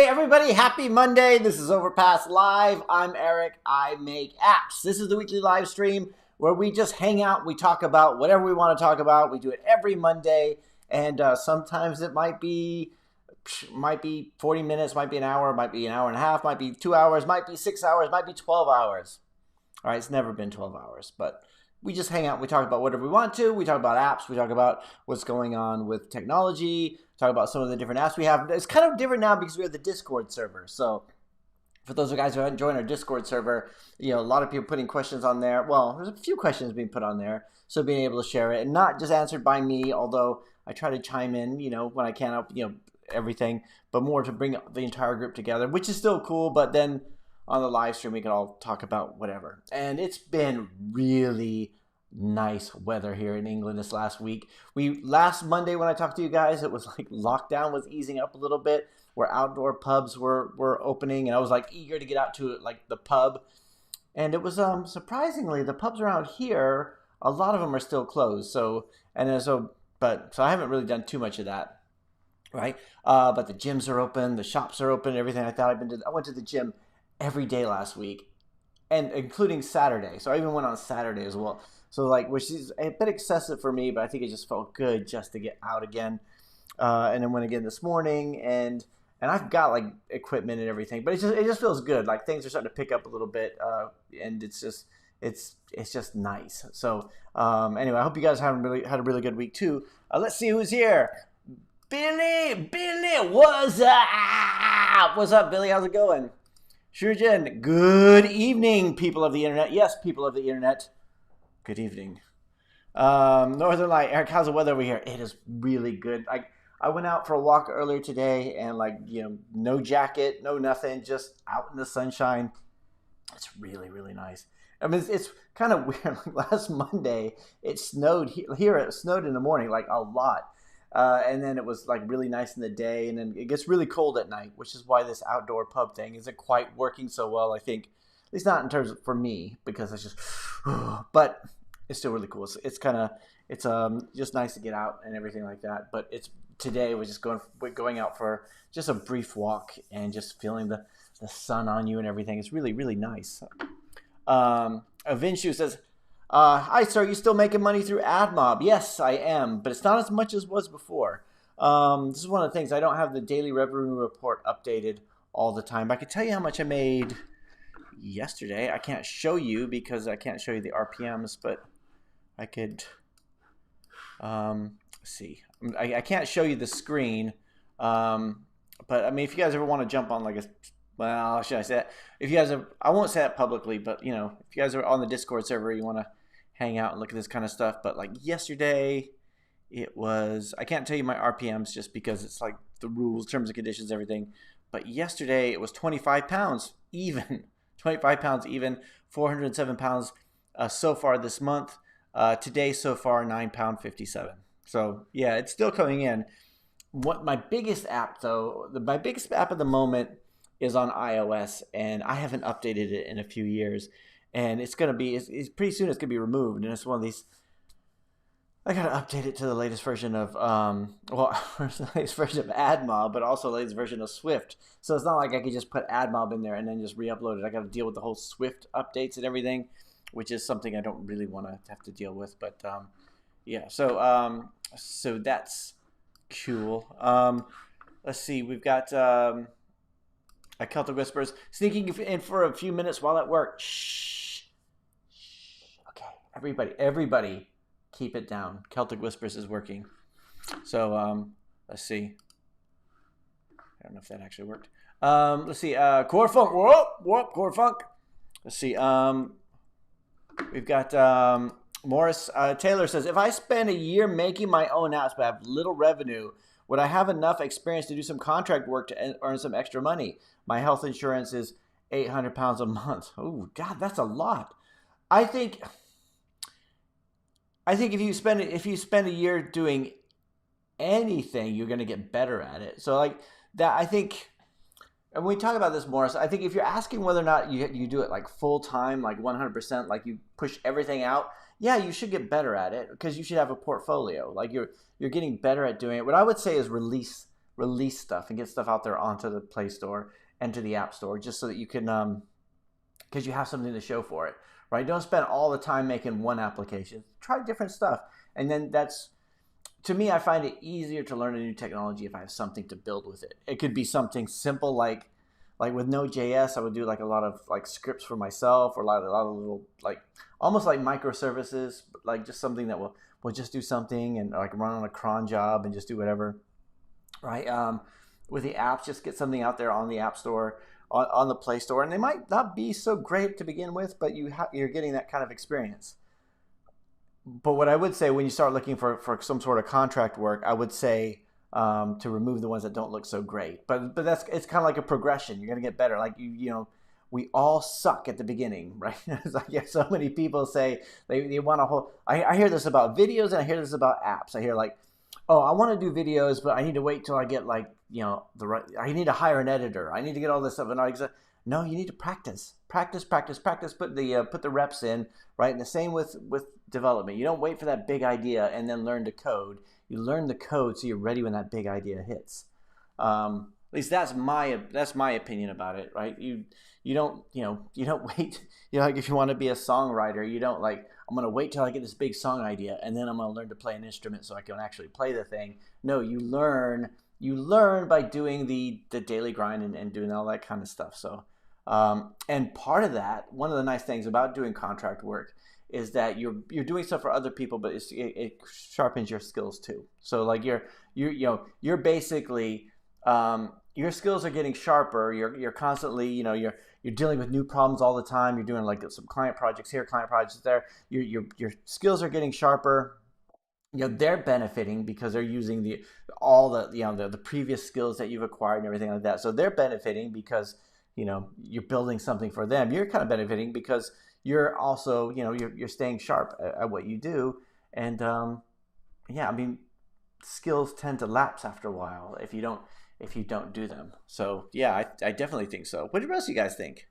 everybody, happy Monday. This is Overpass Live. I'm Eric. I make apps. This is the weekly live stream where we just hang out. We talk about whatever we want to talk about. We do it every Monday, and sometimes it might be 40 minutes, might be an hour, might be an hour and a half, might be 2 hours, might be 6 hours, might be 12 hours. All right, it's never been 12 hours, but we just hang out. We talk about whatever we want to. We talk about apps. We talk about what's going on with technology. Talk about some of the different apps we have. It's kind of different now because we have the Discord server. So for those of you guys who haven't joined our Discord server, a lot of people putting questions on there. Well, there's a few questions being put on there. So being able to share it and not just answered by me, although I try to chime in, when I can, everything, but more to bring the entire group together, which is still cool. But then on the live stream, we can all talk about whatever. And it's been really nice weather here in England this last week. Last Monday when I talked to you guys, it was like lockdown was easing up a little bit, where outdoor pubs were opening, and I was like eager to get out to like the pub. And it was surprisingly, the pubs around here, a lot of them are still closed. So I haven't really done too much of that, right? But the gyms are open, the shops are open, everything like that. I went to the gym every day last week, and including Saturday. So I even went on Saturday as well. So which is a bit excessive for me, but I think it just felt good just to get out again. And then went again this morning, and I've got equipment and everything, but it just feels good. Like things are starting to pick up a little bit, and it's just nice. So anyway, I hope you guys had a really good week too. Let's see who's here. Billy, what's up? What's up, Billy? How's it going? Shurjan, good evening, people of the internet. Yes, people of the internet. Good evening. Northern Light, Eric, how's the weather over here? It is really good. I went out for a walk earlier today, and no jacket, no nothing, just out in the sunshine. It's really, really nice. I mean, it's kind of weird. Last Monday, it snowed here. It snowed in the morning, a lot. And then it was really nice in the day, and then it gets really cold at night, which is why this outdoor pub thing isn't quite working so well, I think. At least not in terms of for me, because it's just, but it's still really cool. It's just nice to get out and everything like that. But today we're just going out for just a brief walk and just feeling the sun on you and everything. It's really, really nice. Avinshu says, hi, sir. You still making money through AdMob? Yes, I am, but it's not as much as it was before. This is one of the things. I don't have the daily revenue report updated all the time. But I can tell you how much I made yesterday. I can't show you because I can't show you the RPMs, but I could see. I can't show you the screen, but I mean, if you guys ever want to jump on well, should I say that? If you guys I won't say that publicly, but if you guys are on the Discord server, you want to hang out and look at this kind of stuff. But yesterday, it was, I can't tell you my RPMs just because it's the rules, terms and conditions, everything. But yesterday it was 25 pounds even. 25 pounds even, 407 pounds so far this month. Today so far, £9.57. So yeah, it's still coming in. What my biggest app though, my biggest app at the moment is on iOS, and I haven't updated it in a few years. And it's gonna be, it's pretty soon it's gonna be removed, and it's one of these. I gotta update it to the latest version of the latest version of AdMob, but also the latest version of Swift. So it's not like I could just put AdMob in there and then just re-upload it. I gotta deal with the whole Swift updates and everything, which is something I don't really want to have to deal with. But yeah, so that's cool. Let's see, we've got Celtic Whispers sneaking in for a few minutes while at work. Shh. Okay, everybody. Keep it down. Celtic Whispers is working. So let's see. I don't know if that actually worked. Let's see. Core Funk. Whoop, Core Funk. Let's see. We've got Morris Taylor says, if I spend a year making my own apps but have little revenue, would I have enough experience to do some contract work to earn some extra money? My health insurance is £800 a month. Oh, God, that's a lot. I think if you spend a year doing anything, you're going to get better at it. So that, I think, and when we talk about this, Morris, I think if you're asking whether or not you do it full time, 100%, you push everything out, yeah, you should get better at it because you should have a portfolio. You're getting better at doing it. What I would say is release release stuff and get stuff out there onto the Play Store and to the App Store, just so that you can, because you have something to show for it, right? Don't spend all the time making one application. Try different stuff. And then to me, I find it easier to learn a new technology if I have something to build with it. It could be something simple like with Node.js, I would do like a lot of like scripts for myself, or a lot of little, like almost like microservices, like just something that will just do something and like run on a cron job and just do whatever, right? With the apps, just get something out there on the App Store, on the Play Store, and they might not be so great to begin with, but you're getting that kind of experience. But what I would say, when you start looking for some sort of contract work, I would say to remove the ones that don't look so great. But it's kind of like a progression. You're gonna get better. Like we all suck at the beginning, right? It's like, yeah, so many people say they want a whole. I hear this about videos, and I hear this about apps. I hear like, oh, I want to do videos, but I need to wait till I get like, I need to hire an editor. I need to get all this stuff. And no, you need to practice. Put the reps in, right? And the same with development. You don't wait for that big idea and then learn to code. You learn the code so you're ready when that big idea hits. At least that's my opinion about it, right? You don't wait. Like if you want to be a songwriter, you don't like, I'm going to wait till I get this big song idea and then I'm going to learn to play an instrument so I can actually play the thing. No, you learn by doing the daily grind and doing all that kind of stuff. So, and part of that, one of the nice things about doing contract work is that you're doing stuff for other people, but it sharpens your skills too. So like you're basically, your skills are getting sharper. You're constantly, you're dealing with new problems all the time. You're doing like some client projects here, client projects there. Your skills are getting sharper. They're benefiting because they're using the previous skills that you've acquired and everything like that. So they're benefiting because you're building something for them. You're kind of benefiting because you're also you're staying sharp at what you do. And skills tend to lapse after a while if you don't do them. So yeah, I definitely think so. What else do you guys think?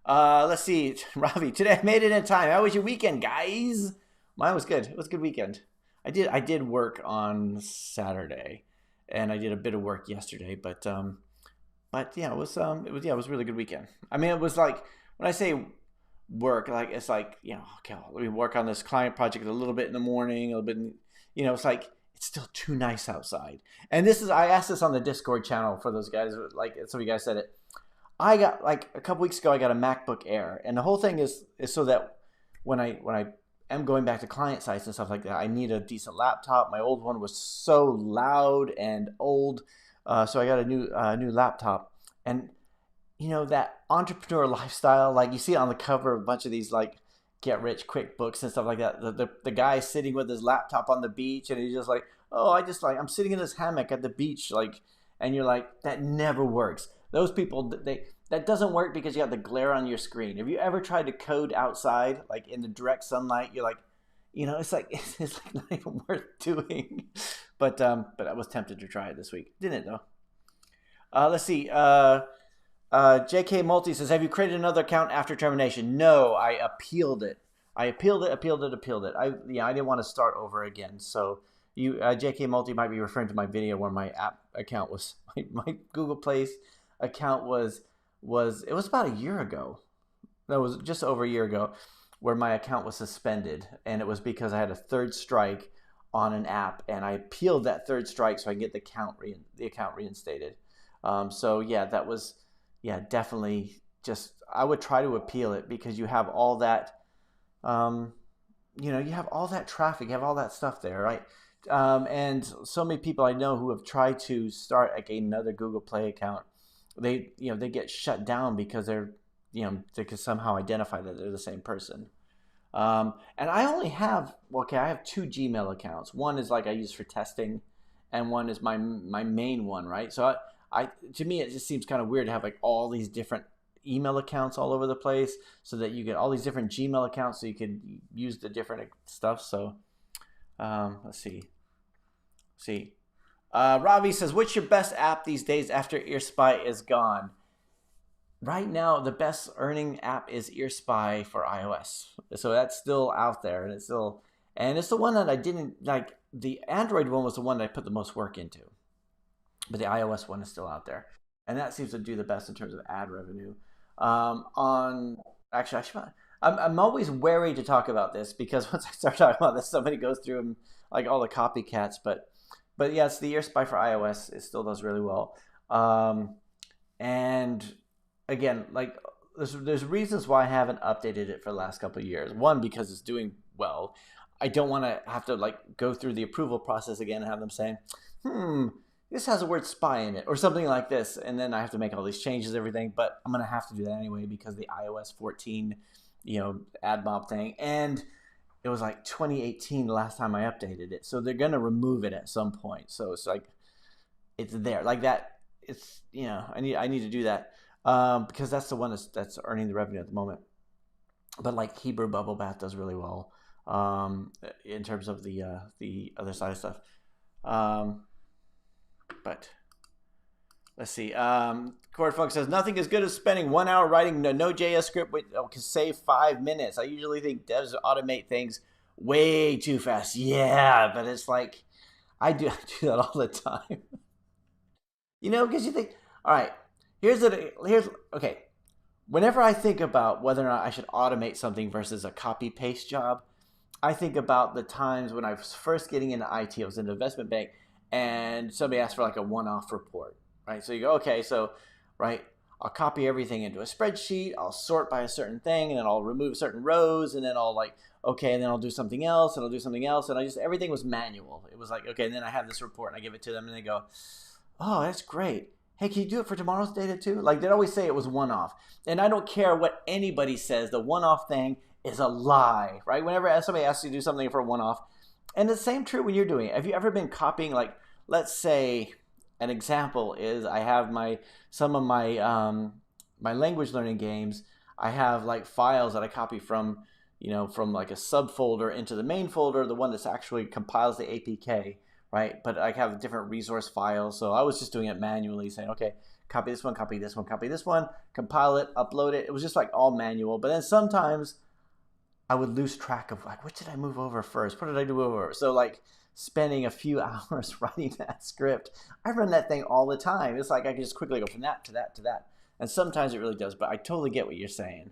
Let's see, Ravi. Today I made it in time. How was your weekend, guys? Mine was good. It was a good weekend. I did work on Saturday, and I did a bit of work yesterday. But yeah, it was a really good weekend. I mean, it was like, when I say work, like it's like okay, we work on this client project a little bit in the morning, a little bit, it's like, it's still too nice outside. And I asked this on the Discord channel for those guys, like some of you guys said it. I got, like, a couple weeks ago, I got a MacBook Air, and the whole thing is so that when I am going back to client sites and stuff like that, I need a decent laptop. My old one was so loud and old, so I got a new laptop. And that entrepreneur lifestyle, like you see it on the cover of a bunch of these like get rich quick books and stuff like that. The guy sitting with his laptop on the beach, and he's just like, oh, I'm sitting in this hammock at the beach, like, and you're like, that never works. Those people, that doesn't work because you have the glare on your screen. Have you ever tried to code outside, like in the direct sunlight? You're like, it's like not even worth doing. But I was tempted to try it this week. Didn't, though. Let's see. JK Multi says, have you created another account after termination? No, I appealed it. I appealed it. I didn't want to start over again. So JK Multi might be referring to my video where my app account was, my Google Play account was it was about a year ago. No, it was just over a year ago, where my account was suspended, and it was because I had a third strike on an app, and I appealed that third strike so I can get the account reinstated. So yeah, that was, definitely, just, I would try to appeal it because you have all that, you have all that traffic, you have all that stuff there, right? And so many people I know who have tried to start like another Google Play account, they get shut down because they can somehow identify that they're the same person. And I only have, I have 2 Gmail accounts. One is like I use for testing, and one is my main one, right? So to me, it just seems kind of weird to have like all these different email accounts all over the place, so that you get all these different Gmail accounts so you could use the different stuff. So let's see. Ravi says, what's your best app these days after EarSpy is gone? Right now, the best earning app is EarSpy for iOS. So that's still out there, and it's the one that I didn't like. The Android one was the one that I put the most work into. but the iOS one is still out there, and that seems to do the best in terms of ad revenue. On actually, I'm always wary to talk about this because once I start talking about this, somebody goes through and like all the copycats. But yes, the Ear Spy for iOS it still does really well. And again, like there's reasons why I haven't updated it for the last couple of years. One, because it's doing well. I don't want to have to like go through the approval process again and have them saying, this has a word spy in it or something like this, and then I have to make all these changes, everything. But I'm gonna have to do that anyway because the iOS 14, ad mob thing, and it was like 2018 the last time I updated it, so they're gonna remove it at some point. So it's like it's there like that. It's I need to do that because that's the one that's earning the revenue at the moment. But like Hebrew Bubble Bath does really well in terms of the other side of stuff. But let's see. Cord Funk says nothing as good as spending 1 hour writing a Node.js script can save 5 minutes. I usually think devs automate things way too fast. Yeah, but it's like I do that all the time. Because you think, all right, here's okay. Whenever I think about whether or not I should automate something versus a copy paste job, I think about the times when I was first getting into IT. I was in an investment bank, and somebody asked for like a one-off report, right? So you go, okay, so right, I'll copy everything into a spreadsheet. I'll sort by a certain thing, and then I'll remove certain rows, and then I'll like, okay, and then I'll do something else, and I'll do something else, and everything was manual. It was like, okay, and then I have this report, and I give it to them, and they go, oh, that's great. Hey, can you do it for tomorrow's data too? Like they'd always say it was one-off. And I don't care what anybody says, the one-off thing is a lie, right? Whenever somebody asks you to do something for a one-off, and the same true when you're doing it. Have you ever been copying, like, let's say an example is I have some of my my language learning games, I have like files that I copy from like a subfolder into the main folder, the one that's actually compiles the APK. Right, but I have different resource files, so I was just doing it manually, saying, okay, copy this one, copy this one, copy this one, compile it, upload it. It was just like all manual. But then sometimes I would lose track of like, what did I move over first? What did I do over? So like spending a few hours writing that script, I run that thing all the time. It's like I can just quickly go from that to that to that, and sometimes it really does. But I totally get what you're saying.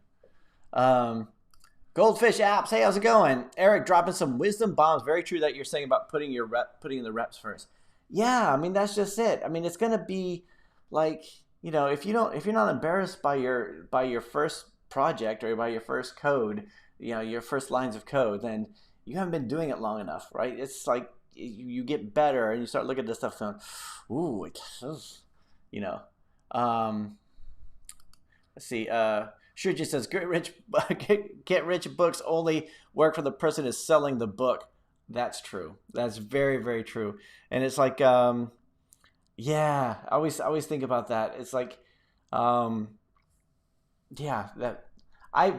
Goldfish Apps, hey, how's it going? Eric dropping some wisdom bombs. Very true that you're saying about putting the reps first. Yeah, I mean that's just it. I mean it's gonna be like if you're not embarrassed by your first project or by your first code, your first lines of code, then you haven't been doing it long enough, right? It's like you get better and you start looking at this stuff going, ooh, let's see. Sure just says get rich books only work for the person who's selling the book. That's true. That's very, very true. And it's like yeah, I always think about that. It's like yeah, that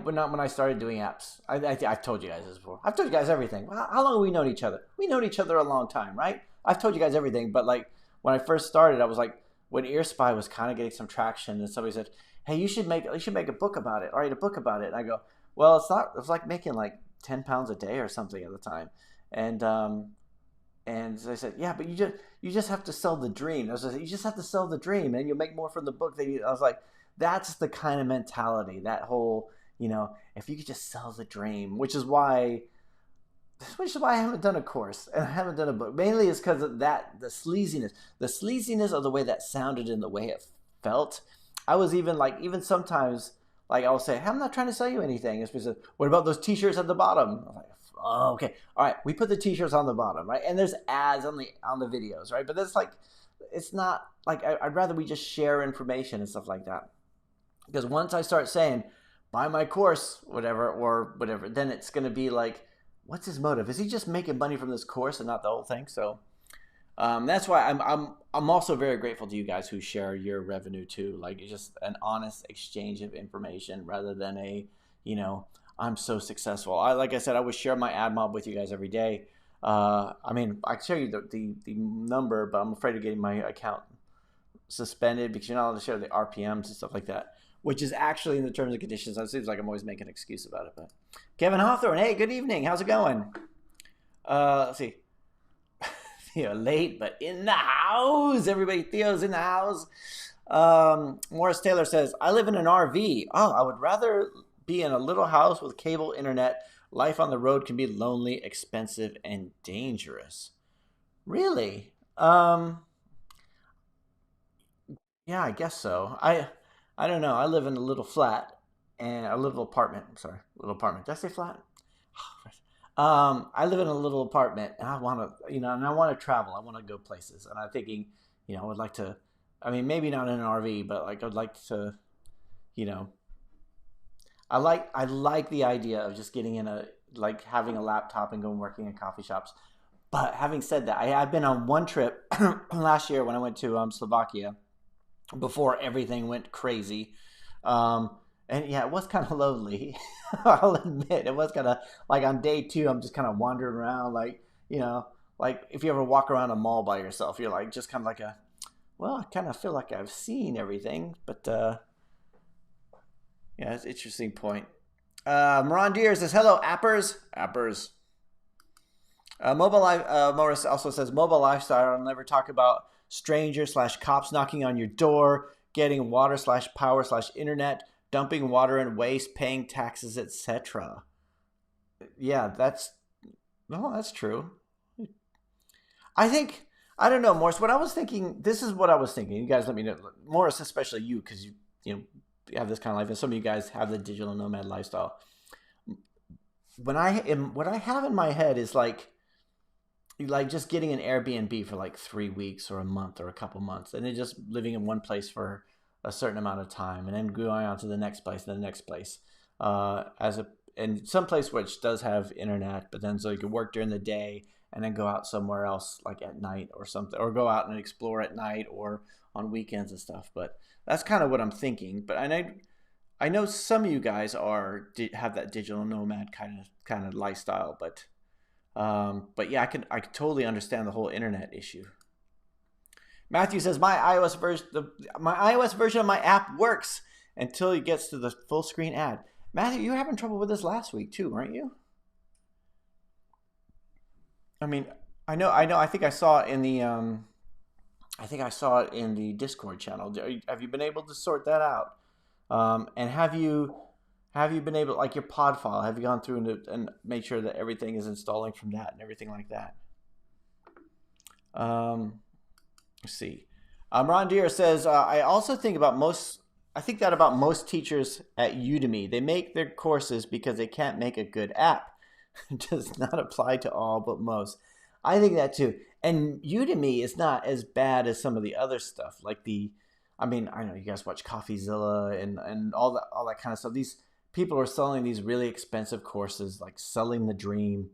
when I started doing apps, I've told you guys this before. I've told you guys everything. How long have we known each other? We known each other a long time, right? I've told you guys everything, but like when I first started, I was like when Ear Spy was kind of getting some traction and somebody said, hey, you should make a book about it, or write a book about it. And I go, well, it's like making like 10 pounds a day or something at the time. And they said, yeah, but you just have to sell the dream. I was like, you just have to sell the dream and you'll make more from the book than you. I was like, that's the kind of mentality, that whole, if you could just sell the dream, which is why I haven't done a course and I haven't done a book. Mainly is because of that, the sleaziness of the way that sounded and the way it felt. I was even sometimes, like I'll say, hey, I'm not trying to sell you anything. It's because, what about those t-shirts at the bottom? I'm like, oh, okay. All right. We put the t-shirts on the bottom, right? And there's ads on the videos, right? But that's like, it's not like, I'd rather we just share information and stuff like that. Because once I start saying, buy my course, whatever, then it's going to be like, what's his motive? Is he just making money from this course and not the whole thing? So that's why I'm also very grateful to you guys who share your revenue too. Like it's just an honest exchange of information rather than I'm so successful. Like I said, I would share my ad mob with you guys every day. I mean, I can show you the number, but I'm afraid of getting my account suspended because you're not allowed to share the RPMs and stuff like that, which is actually in the terms and conditions. It seems like I'm always making an excuse about it. But Kevin Hawthorne, hey, good evening. How's it going? Let's see. Theo late, but in the house. Everybody, Theo's in the house. Morris Taylor says, I live in an RV. Oh, I would rather be in a little house with cable internet. Life on the road can be lonely, expensive, and dangerous. Really? Yeah, I guess so. I don't know. I live in a little flat and a little apartment. I'm sorry, little apartment. Did I say flat? I live in a little apartment, and I want to, and I want to travel. I want to go places, and I'm thinking, I would like to. I mean, maybe not in an RV, but like I'd like to, you know, I like the idea of just getting in having a laptop and going working in coffee shops. But having said that, I've been on one trip last year when I went to Slovakia before everything went crazy. Um, and yeah, it was kind of lonely. I'll admit, it was kind of like on day two, I'm just kind of wandering around, like if you ever walk around a mall by yourself, you're like just kind of like well, I kind of feel like I've seen everything, but yeah, it's an interesting point. Moran Deer says, hello, appers. Appers. Morris also says, mobile lifestyle. I'll never talk about strangers / cops knocking on your door, getting water / power / internet, dumping water and waste, paying taxes, etc. Yeah, that's true. I think, I don't know, Morris. What I was thinking, this is what I was thinking. You guys let me know, Morris, especially you, because you have this kind of life, and some of you guys have the digital nomad lifestyle. What I have in my head is like just getting an Airbnb for like 3 weeks or a month or a couple months, and then just living in one place for a certain amount of time, and then going on to the next place and the next place, and some place which does have internet, but then so you can work during the day and then go out somewhere else like at night or something, or go out and explore at night or on weekends and stuff. But that's kind of what I'm thinking. But I know some of you guys have that digital nomad kind of lifestyle, but yeah, I could totally understand the whole internet issue. Matthew says my iOS version of my app works until it gets to the full screen ad. Matthew, you were having trouble with this last week too, weren't you? I mean, I know. I think I saw it in the Discord channel. Have you been able to sort that out? And have you been able, like your pod file, have you gone through and made sure that everything is installing from that and everything like that? Let's see. Ron Deere says, I also think about most teachers at Udemy. They make their courses because they can't make a good app. It does not apply to all, but most. I think that too. And Udemy is not as bad as some of the other stuff, like I know you guys watch CoffeeZilla and all that kind of stuff. These people are selling these really expensive courses, like selling the dream,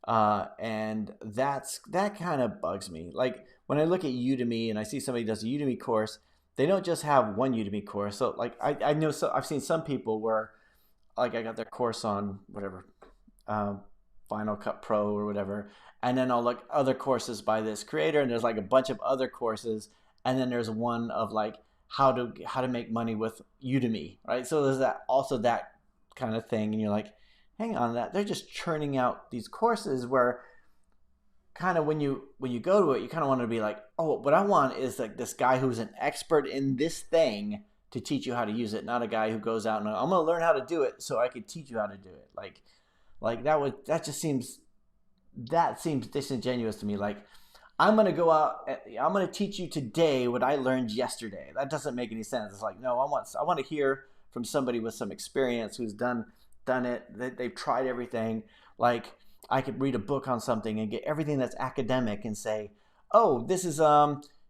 and that kind of bugs me. Like when I look at Udemy and I see somebody does a Udemy course, they don't just have one Udemy course. So like I know, so I've seen some people where like I got their course on whatever. Final Cut Pro or whatever, and then I'll look other courses by this creator, and there's like a bunch of other courses, and then there's one of like how to make money with Udemy, right? So there's that kind of thing, and you're like, hang on, that they're just churning out these courses where kind of when you go to it, you kind of want to be like, oh, what I want is like this guy who's an expert in this thing to teach you how to use it, not a guy who goes out and I'm going to learn how to do it so I could teach you how to do it. Like that seems disingenuous to me. Like I'm going to go out, I'm going to teach you today what I learned yesterday. That doesn't make any sense. It's like, no, I want to hear from somebody with some experience who's done it. They've tried everything. Like I could read a book on something and get everything that's academic and say, oh, this is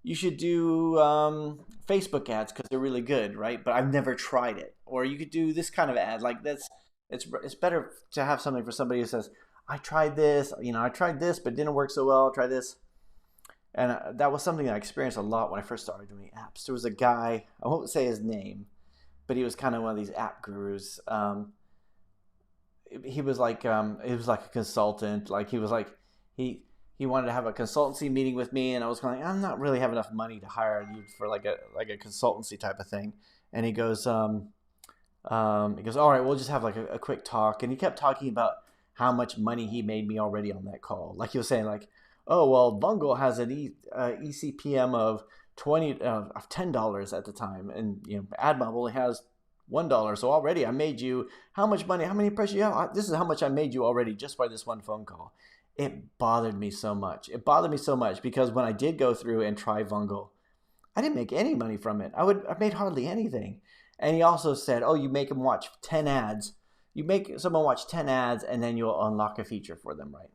you should do Facebook ads because they're really good, right? But I've never tried it. Or you could do this kind of ad. Like it's better to have something for somebody who says, I tried this, but it didn't work so well. I'll try this. And that was something I experienced a lot when I first started doing apps. There was a guy, I won't say his name, but he was kind of one of these app gurus. He was like a consultant. Like he was like, he wanted to have a consultancy meeting with me, and I was going, I'm not really have enough money to hire you for like a consultancy type of thing. And he goes, all right, we'll just have like a quick talk. And he kept talking about how much money he made me already on that call. Like he was saying like, oh well, Bungle has an ECPM of $10 at the time, and AdMob only has $1. So already I made you how much money? How many impressions you have? This is how much I made you already just by this one phone call. It bothered me so much. It bothered me so much because when I did go through and try Bungle, I didn't make any money from it. I made hardly anything. And he also said, oh, you make them watch 10 ads. You make someone watch 10 ads and then you'll unlock a feature for them, right?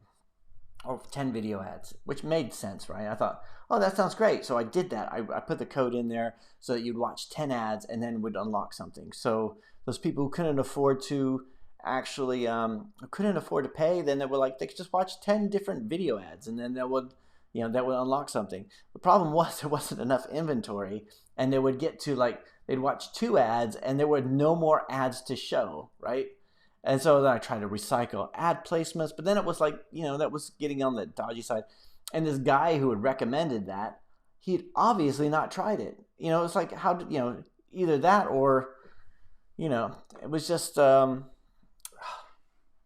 Or 10 video ads, which made sense, right? I thought, oh, that sounds great. So I did that. I put the code in there so that you'd watch 10 ads and then would unlock something. So those people who couldn't afford to actually couldn't afford to pay, then they could just watch 10 different video ads and then that would unlock something. The problem was there wasn't enough inventory, and they would get to they'd watch 2 ads and there were no more ads to show, right? And so then I tried to recycle ad placements, but then it was that was getting on the dodgy side. And this guy who had recommended that, he'd obviously not tried it. It's like, how did, either that or, it was just,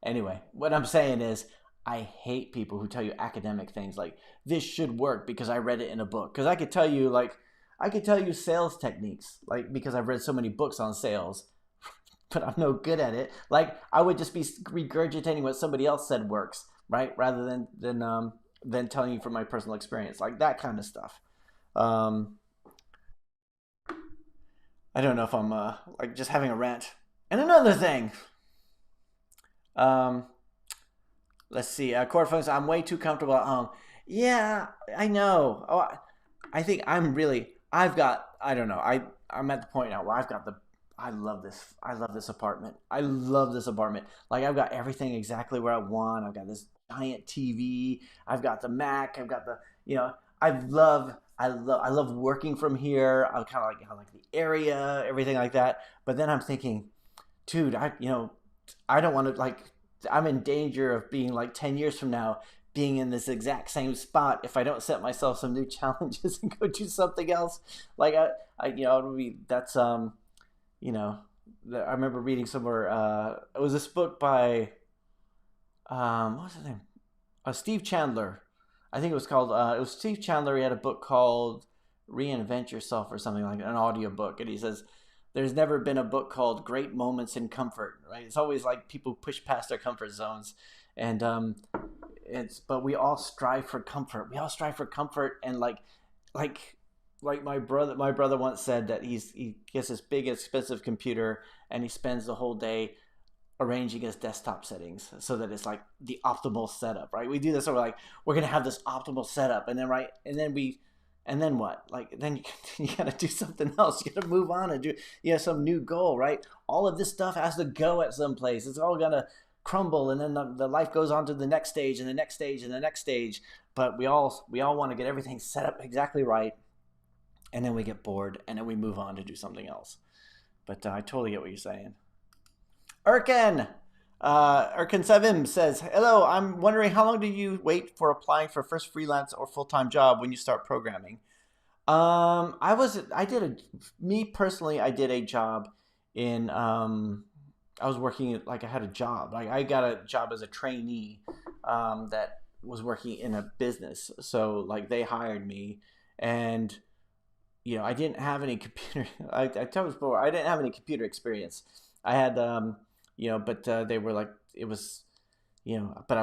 anyway, what I'm saying is I hate people who tell you academic things like this should work because I read it in a book. Because I could tell you sales techniques, because I've read so many books on sales, but I'm no good at it. I would just be regurgitating what somebody else said works, right? Rather than telling you from my personal experience, that kind of stuff. I don't know if I'm just having a rant. And another thing, let's see. Core phones. I'm way too comfortable at home. Yeah, I know. Oh, I think I've got. I don't know. I'm at the point now where I've got the. I love this. I love this apartment. I love this apartment. I've got everything exactly where I want. I've got this giant TV. I've got the Mac. I've got the. I love working from here. I I like the area, everything like that. But then I'm thinking, dude, I don't want to I'm in danger of being 10 years from now being in this exact same spot if I don't set myself some new challenges and go do something else. That's I remember reading somewhere. It was this book by what was his name? Steve Chandler. I think it was called. It was Steve Chandler. He had a book called "Reinvent Yourself" or something like that, an audio book, and he says there's never been a book called "Great Moments in Comfort." Right? It's always people push past their comfort zones, and but we all strive for comfort. We all strive for comfort, and like my brother once said that he gets this big expensive computer and he spends the whole day arranging his desktop settings so that it's the optimal setup, right? We do this, so we're gonna have this optimal setup, and then what? Then you gotta do something else. You gotta move on and do some new goal, right? All of this stuff has to go at some place. It's all gonna crumble, and then the life goes on to the next stage and the next stage and the next stage. But we all want to get everything set up exactly right. And then we get bored, and then we move on to do something else. But I totally get what you're saying. Erkin! Erkin7 says, hello, I'm wondering how long do you wait for applying for first freelance or full-time job when you start programming? I did a job in, I was working, I had a job. I got a job as a trainee that was working in a business. So, they hired me, and I didn't have any computer. I told you before, I didn't have any computer experience. I had, but they were it was, but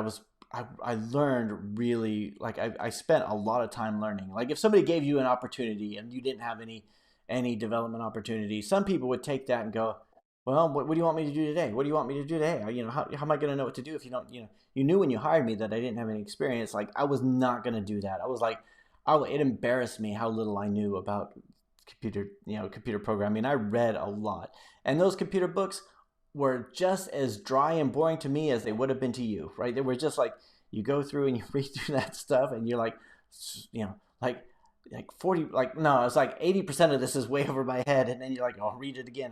I learned really, I spent a lot of time learning. If somebody gave you an opportunity and you didn't have any development opportunity, some people would take that and go, well, what do you want me to do today? What do you want me to do today? How am I going to know what to do if you don't, you knew when you hired me that I didn't have any experience. I was not going to do that. I was it embarrassed me how little I knew about computer programming. I read a lot, and those computer books were just as dry and boring to me as they would have been to you, right? They were just you go through and you read through that stuff, and you're 40, no, it's 80% of this is way over my head, and then you're I'll read it again,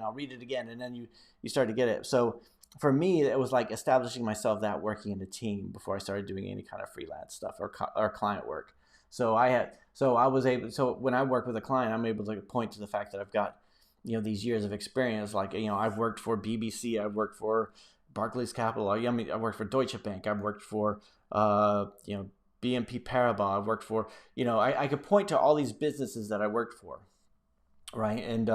and then you start to get it. So for me, it was establishing myself that working in a team before I started doing any kind of freelance stuff or client work. So when I work with a client, I'm able to point to the fact that I've got, these years of experience. I've worked for BBC, I've worked for Barclays Capital, I worked for Deutsche Bank, I've worked for, BNP Paribas. I've worked for, I could point to all these businesses that I worked for, right? And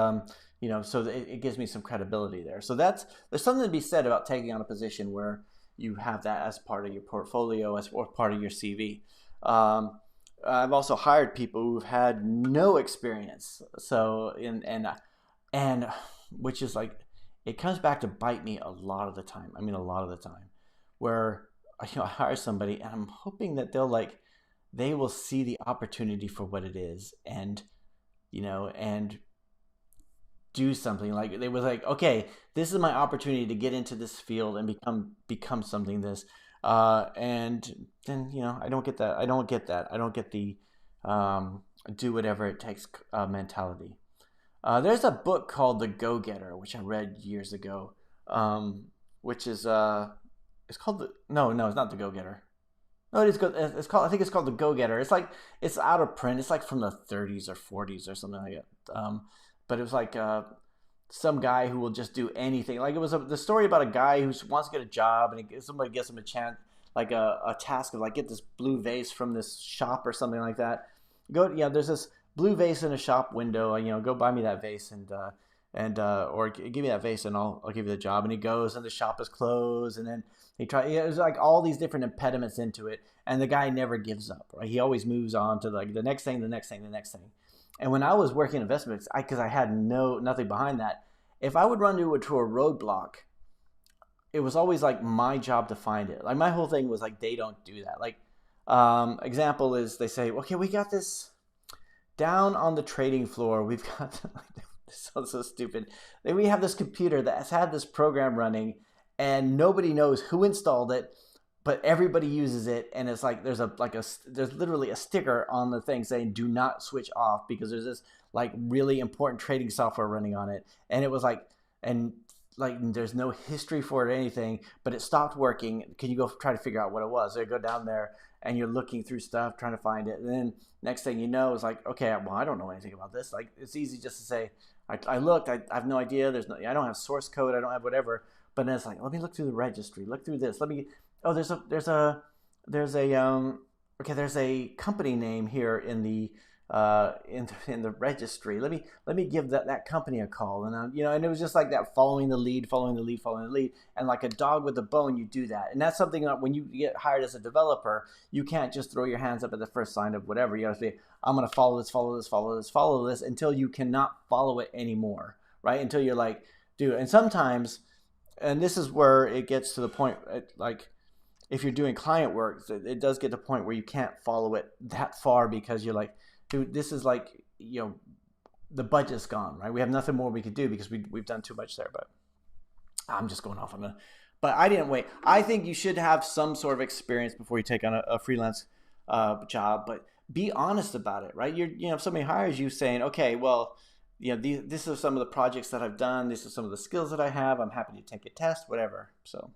so it gives me some credibility there. So there's something to be said about taking on a position where you have that as part of your portfolio, or part of your CV. I've also hired people who've had no experience. So and which is like, it comes back to bite me a lot of the time. I mean, a lot of the time, where I hire somebody and I'm hoping that they will see the opportunity for what it is, and and do something. Like, they was like, okay, this is my opportunity to get into this field and become something this. And then I don't get that. I don't get the do whatever it takes mentality. There's a book called The Go-Getter, which I read years ago, which is it's called no, it's not The Go-Getter. No, it's called, I think it's called The Go-Getter. It's out of print. It's like from the 30s or 40s or something like that. But it was like some guy who will just do anything. Like, it was the story about a guy who wants to get a job, and somebody gives him a chance, like a task of, like, get this blue vase from this shop or something like that. There's this blue vase in a shop window. Go buy me that vase, or give me that vase, and I'll give you the job. And he goes, and the shop is closed, and then there's like all these different impediments into it, and the guy never gives up. Right? He always moves on to like the next thing, the next thing, the next thing. And when I was working in investments, because I had nothing behind that, if I would run into a roadblock, it was always like my job to find it. Like, my whole thing was like, they don't do that. Like, example is, they say, okay, we got this down on the trading floor. We've got this sounds so stupid. We have this computer that has had this program running, and nobody knows who installed it, but everybody uses it. And it's like, there's literally a sticker on the thing saying, do not switch off, because there's this like really important trading software running on it. And it was like, and like, there's no history for it or anything, but it stopped working. Can you go try to figure out what it was? So you go down there and you're looking through stuff, trying to find it. And then next thing you know, it's like, okay, well, I don't know anything about this. Like, it's easy just to say, I looked, I have no idea. I don't have source code. I don't have whatever. But then it's like, let me look through the registry, look through this. There's a company name here in the registry. Let me give that company a call. And and it was just like that, following the lead, and like a dog with a bone, you do that. And that's something that when you get hired as a developer, you can't just throw your hands up at the first sign of whatever. You have to say, I'm going to follow this until you cannot follow it anymore, right? Until you're like, dude. And sometimes, and this is where it gets to the point, like, if you're doing client work, it does get to the point where you can't follow it that far, because you're like, dude, this is like, the budget's gone, right? We have nothing more we could do because we've done too much there. But I'm just going off on that. But I didn't wait. I think you should have some sort of experience before you take on a freelance job, but be honest about it, right? If somebody hires you saying, okay, well, these are some of the projects that I've done. These are some of the skills that I have. I'm happy to take a test, whatever. So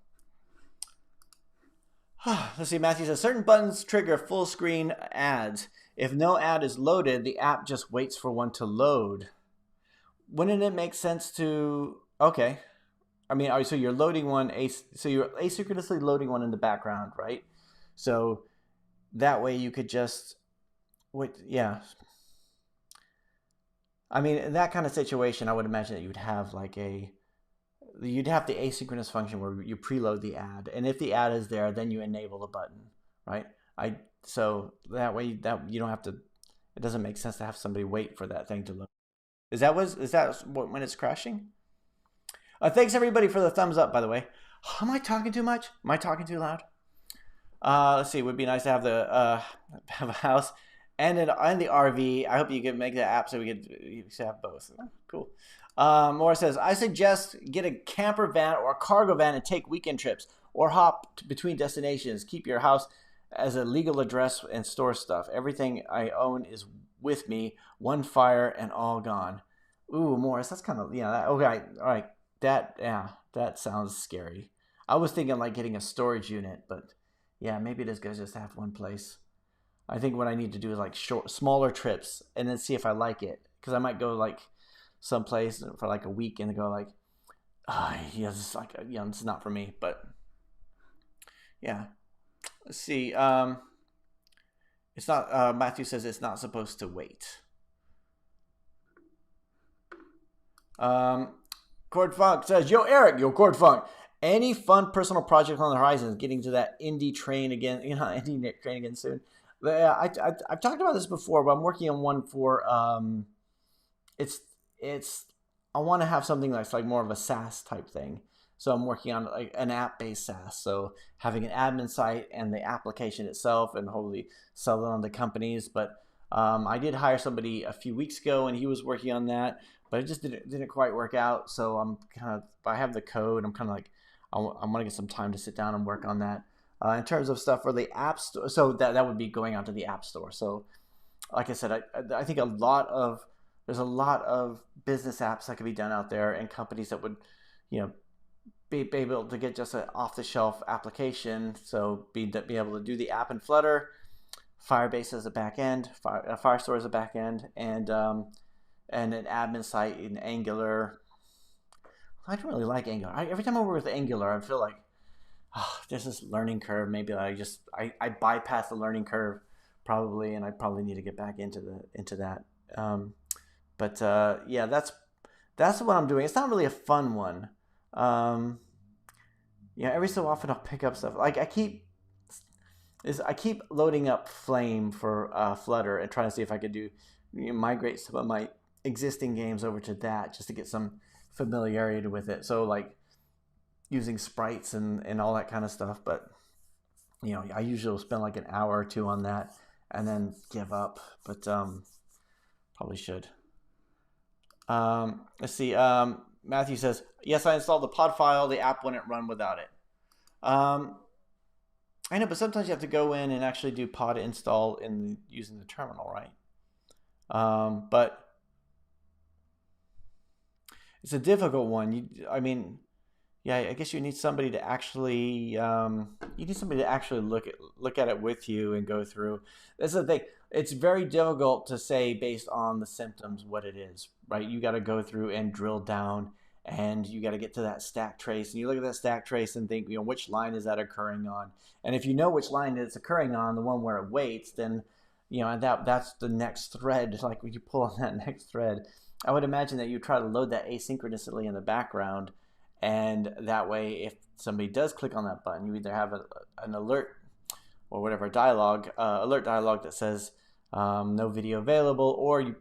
let's see. Matthew says, certain buttons trigger full screen ads. If no ad is loaded, the app just waits for one to load. Wouldn't it make sense to, okay. I mean, so you're loading one, so you're asynchronously loading one in the background, right? So that way you could just, yeah. I mean, in that kind of situation, I would imagine that you'd have you'd have the asynchronous function where you preload the ad, and if the ad is there, then you enable the button, right? So that way that you don't have to. It doesn't make sense to have somebody wait for that thing to load. Is that when it's crashing? Thanks everybody for the thumbs up, by the way. Am I talking too much? Am I talking too loud? Let's see. It would be nice to have have a house and the RV. I hope you can make that app so we could have both. Oh, cool. Maura says, I suggest get a camper van or a cargo van and take weekend trips, or hop between destinations. Keep your house as a legal address and store stuff. Everything I own is with me. One fire and all gone. Ooh, Morris, that's kind of, okay, all right. That sounds scary. I was thinking like getting a storage unit, but yeah, maybe it is good just to have one place. I think what I need to do is like smaller trips and then see if I like it. Because I might go like someplace for like a week and go like, this is like, this is not for me. But yeah, let's see. It's not. Matthew says it's not supposed to wait. Cord Funk says, "Yo, Eric, yo, Cord Funk. Any fun personal project on the horizon? Getting to that indie train again. Indie train again soon." But, yeah, I've talked about this before, but I'm working on one for it's I want to have something that's like more of a SaaS type thing. So I'm working on like an app-based SaaS. So having an admin site and the application itself, and hopefully sell it on to companies. But I did hire somebody a few weeks ago, and he was working on that, but it just didn't quite work out. So I have the code. I'm kind of like I want to get some time to sit down and work on that. In terms of stuff for the app store, so that would be going out to the app store. So like I said, I think there's a lot of business apps that could be done out there, and companies that would, be able to get just an off-the-shelf application. So be able to do the app in Flutter, Firebase as a back end, Firestore as a back end, and an admin site in Angular. I don't really like Angular. Every time I work with Angular, I feel like there's this learning curve. Maybe I bypass the learning curve probably, and I probably need to get back into that. Yeah, that's what I'm doing. It's not really a fun one. Every so often I'll pick up stuff. Like I keep loading up Flame for Flutter and trying to see if I could migrate some of my existing games over to that, just to get some familiarity with it. So like using sprites and all that kind of stuff. But I usually will spend like an hour or two on that and then give up. But probably should. Let's see. Matthew says, yes, I installed the pod file. The app wouldn't run without it. I know, but sometimes you have to go in and actually do pod install using the terminal, right? But it's a difficult one. I guess you need somebody to actually look at it with you and go through. That's the thing. It's very difficult to say based on the symptoms what it is, right? You got to go through and drill down, and you got to get to that stack trace, and you look at that stack trace and think, which line is that occurring on? And if you know which line it's occurring on, the one where it waits, then that's the next thread. Like when you pull on that next thread, I would imagine that you try to load that asynchronously in the background, and that way, if somebody does click on that button, you either have an alert or whatever alert dialog that says no video available, or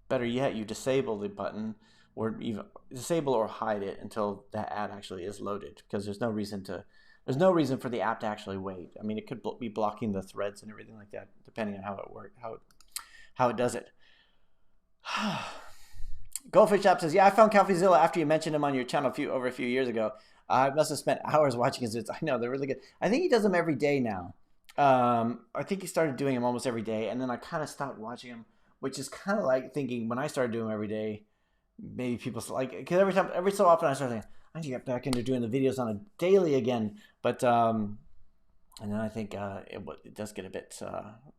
better yet, you disable the button, or even disable or hide it until that ad actually is loaded, because there's no reason for the app to actually wait. I mean, it could be blocking the threads and everything like that, depending on how it works, how it does it. Goldfish App says, yeah, I found CoffeeZilla after you mentioned him on your channel over a few years ago. I must have spent hours watching his videos. I know, they're really good. I think he does them every day now. I think he started doing them almost every day, and then I kind of stopped watching him, which is kind of like thinking when I started doing them every day, maybe people like, because every so often I start thinking, I need to get back into doing the videos on a daily again. But and then I think it does get a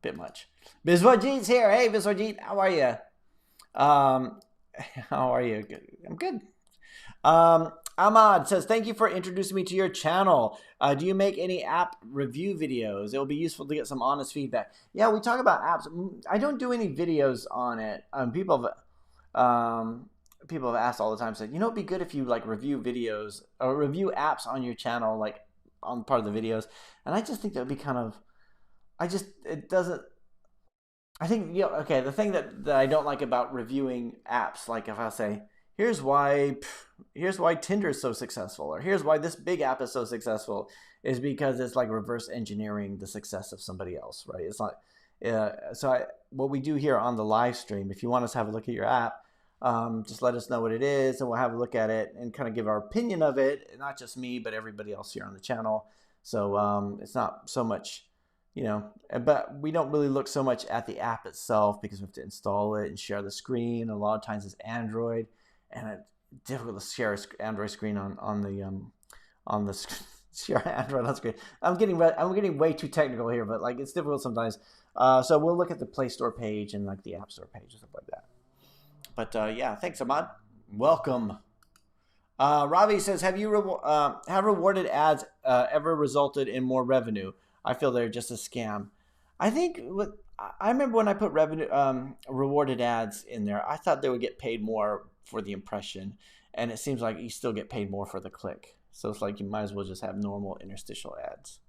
bit much. Biswajit's here. Hey, Biswajit, how are you? How are you? Good. I'm good. Ahmad says, thank you for introducing me to your channel. Do you make any app review videos? It will be useful to get some honest feedback. Yeah, we talk about apps. I don't do any videos on it. People have asked all the time, said, it'd be good if you like review videos or review apps on your channel, like on part of the videos. And I just think that would be the thing that I don't like about reviewing apps, like if I say, here's why Tinder is so successful, or here's why this big app is so successful, is because it's like reverse engineering the success of somebody else, right? It's not. What we do here on the live stream, if you want us to have a look at your app, just let us know what it is, and we'll have a look at it and kind of give our opinion of it. Not just me, but everybody else here on the channel. So it's not so much. But we don't really look so much at the app itself, because we have to install it and share the screen. A lot of times it's Android, and it's difficult to share an Android screen on the share Android on screen. I'm getting way too technical here, but like it's difficult sometimes. So we'll look at the Play Store page and like the App Store page and stuff like that. But yeah, thanks, Ahmad. Welcome. Ravi says, have rewarded ads ever resulted in more revenue? I feel they're just a scam. I think I remember when I put revenue rewarded ads in there, I thought they would get paid more for the impression, and it seems like you still get paid more for the click. So it's like you might as well just have normal interstitial ads.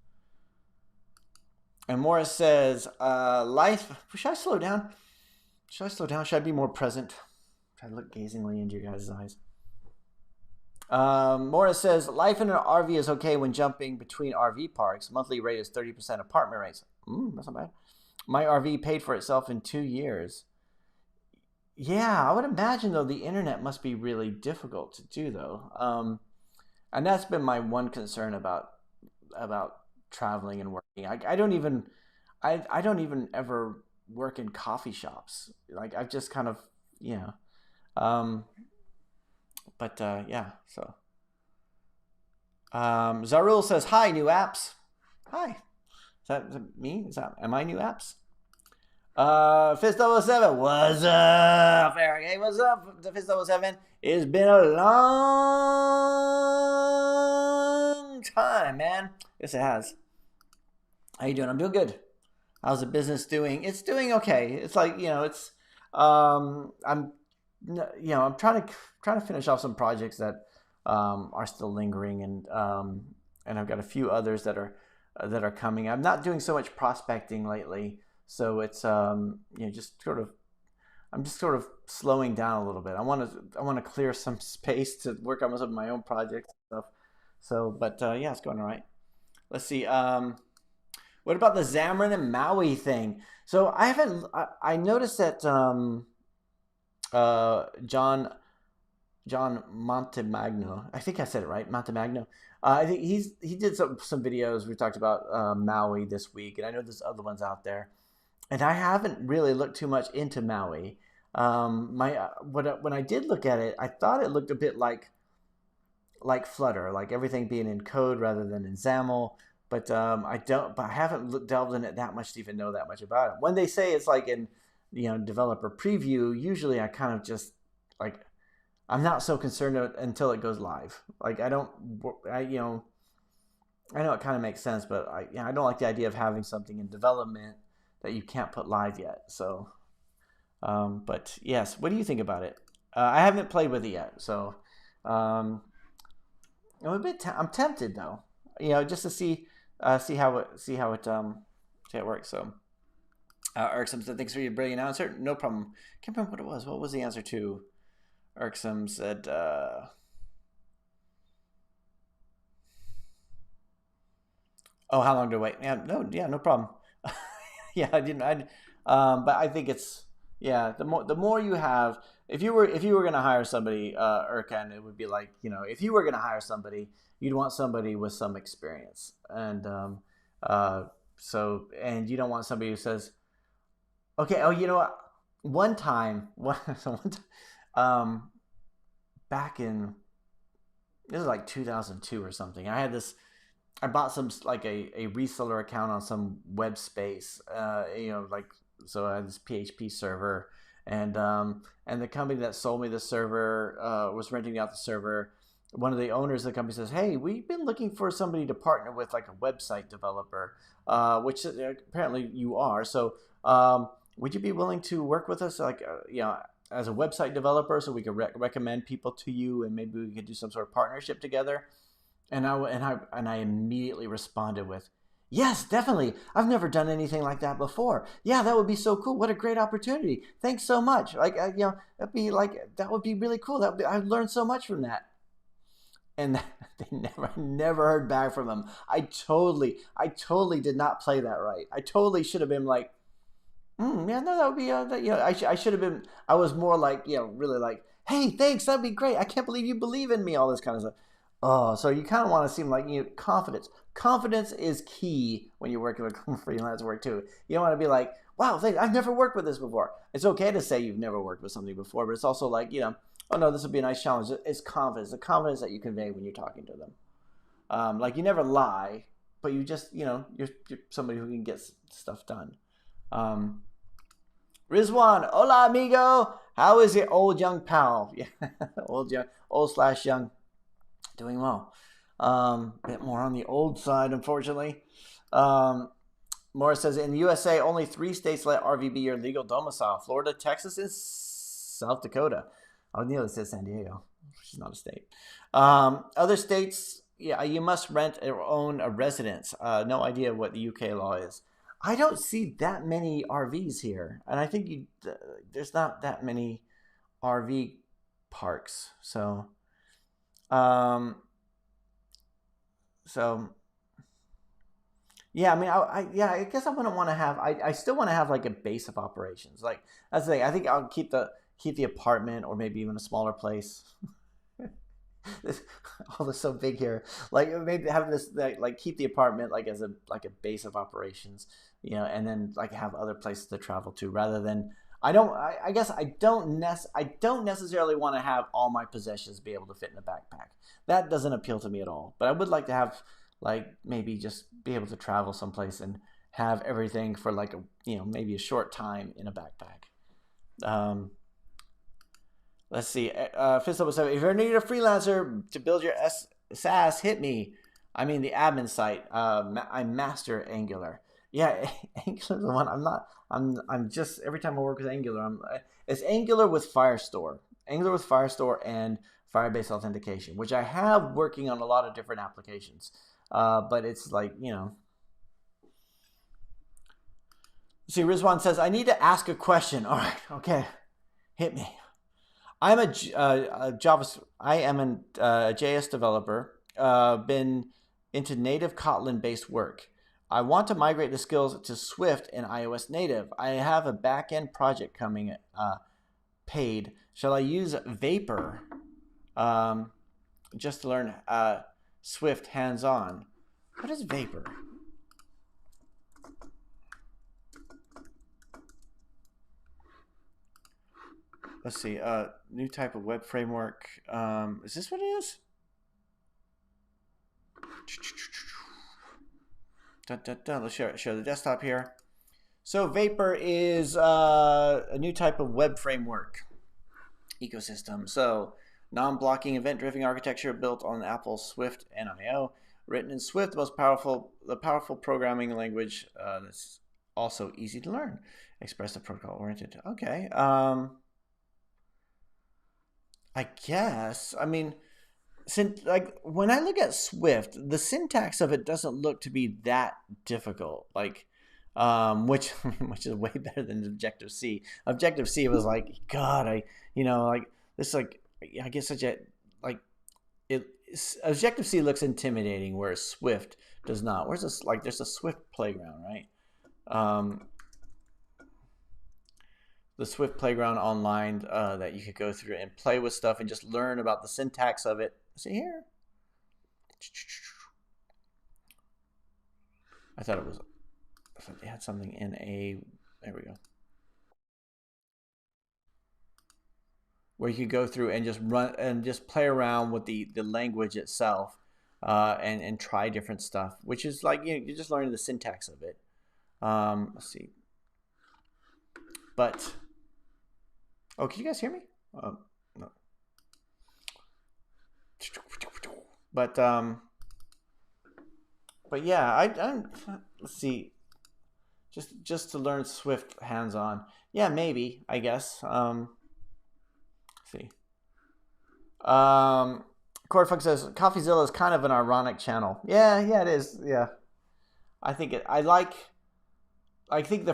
And Morris says, life, should I slow down? Should I slow down? Should I be more present? Should I look gazingly into your guys' eyes? Morris says, life in an RV is okay when jumping between RV parks. Monthly rate is 30% apartment rates. That's not bad. My RV paid for itself in 2 years. Yeah, I would imagine, though, the internet must be really difficult to do, though. And that's been my one concern about traveling and working. I don't even ever work in coffee shops. Like, I've just kind of, yeah, so. Zarul says, hi, new apps. Hi. Is that me? Am I new apps? Fist07, what's up, Eric? Hey, what's up, Fist07? It's been a long time, man. Yes, it has. How you doing? I'm doing good. How's the business doing? It's doing okay. It's like, it's I'm trying to finish off some projects that are still lingering, and I've got a few others that are coming. I'm not doing so much prospecting lately, so it's I'm just sort of slowing down a little bit. I want to clear some space to work on some of my own projects and stuff. So, but yeah, it's going all right. Let's see. What about the Xamarin and Maui thing? So I noticed that John Montemagno, I think I said it right, Montemagno. I think he did some videos. We talked about Maui this week, and I know there's other ones out there. And I haven't really looked too much into Maui. When I did look at it, I thought it looked a bit like Flutter, like everything being in code rather than in XAML. But I haven't delved in it that much to even know that much about it. When they say it's like in developer preview, usually I kind of just like, I'm not so concerned until it goes live. Like I know it kind of makes sense, but I don't like the idea of having something in development that you can't put live yet. So, but yes, what do you think about it? I haven't played with it yet, so I'm I'm tempted though, just to see how it works. So, Irksome said, "Thanks for your brilliant answer." No problem. Can't remember what it was. What was the answer to? Irksome said, "Oh, how long to wait?" Yeah, no problem. Yeah, I didn't. But I think it's the more you have. If you were going to hire somebody, Erkan, it would be like, if you were going to hire somebody, you'd want somebody with some experience, and and you don't want somebody who says, okay, oh, what? One time, back in, this is like 2002 or something. I bought some like a reseller account on some web space, so I had this PHP server, and the company that sold me the server was renting out the server. One of the owners of the company says, "Hey, we've been looking for somebody to partner with, like a website developer, which apparently you are. So would you be willing to work with us, like as a website developer, so we could recommend people to you, and maybe we could do some sort of partnership together?" And I immediately responded with, "Yes, definitely. I've never done anything like that before. Yeah, that would be so cool. What a great opportunity. Thanks so much. Like, that would be really cool. I'd learn so much from that." And they never heard back from them. I totally did not play that right. I totally should have been like, yeah, no, that would be, I should have been, I was more like, really like, "Hey, thanks. That'd be great. I can't believe you believe in me," all this kind of stuff. Oh, so you kind of want to seem like confidence. Confidence is key when you're working with freelance work too. You don't want to be like, "Wow, thanks. I've never worked with this before." It's okay to say you've never worked with something before, but it's also like, "Oh no, this would be a nice challenge." It's confidence, the confidence that you convey when you're talking to them. Like you never lie, but you just, you're somebody who can get stuff done. Rizwan, hola amigo. How is your old young pal? Yeah, old / young. Doing well. Bit more on the old side, unfortunately. Morris says, in the USA, only 3 states let RV be your legal domicile: Florida, Texas, and South Dakota. Oh, Neil says San Diego, which is not a state. Other states, yeah, you must rent or own a residence. No idea what the UK law is. I don't see that many RVs here, and I think there's not that many RV parks. So, yeah, I mean, I guess I wouldn't want to have. I still want to have like a base of operations. Like that's the thing. I think I'll keep the apartment, or maybe even a smaller place. All this so big here. Like maybe have this like keep the apartment like as a base of operations, you know, and then like have other places to travel to, rather than I guess I don't necessarily want to have all my possessions be able to fit in a backpack. That doesn't appeal to me at all. But I would like to have like maybe just be able to travel someplace and have everything for like maybe a short time in a backpack. Let's see. Fist up 7. If you need a freelancer to build your SaaS, hit me. I mean the admin site. I master Angular. Yeah, Angular's the one. I'm just every time I work with Angular, it's Angular with Firestore. Angular with Firestore and Firebase authentication, which I have working on a lot of different applications. But it's like, See, Rizwan says, I need to ask a question. All right, okay, hit me. I am a JS developer. Been into native Kotlin-based work. I want to migrate the skills to Swift and iOS native. I have a back-end project coming paid. Shall I use Vapor just to learn Swift hands-on? What is Vapor? Let's see. New type of web framework. Is this what it is? Let's show the desktop here. So Vapor is a new type of web framework ecosystem. So non-blocking event-driven architecture built on Apple Swift and I/O, written in Swift, the powerful programming language that's also easy to learn. Expressive protocol oriented. Okay. I guess. I mean, like when I look at Swift, the syntax of it doesn't look to be that difficult. Like, which is way better than Objective C. Objective C was like, God, like this, like I get such a like it. Objective C looks intimidating, whereas Swift does not. Where's this? Like, there's a Swift playground, right? The Swift playground online that you could go through and play with stuff and just learn about the syntax of it. See here? I thought they had something in a, there we go. Where you could go through and just run and just play around with the language itself and try different stuff, which is like, you're just learning the syntax of it. Let's see. But, oh, can you guys hear me? No. But yeah, I'm let's see. Just to learn Swift hands-on. Yeah, maybe, I guess. Let's see. Corfunk says CoffeeZilla is kind of an ironic channel. Yeah, it is. Yeah. I think the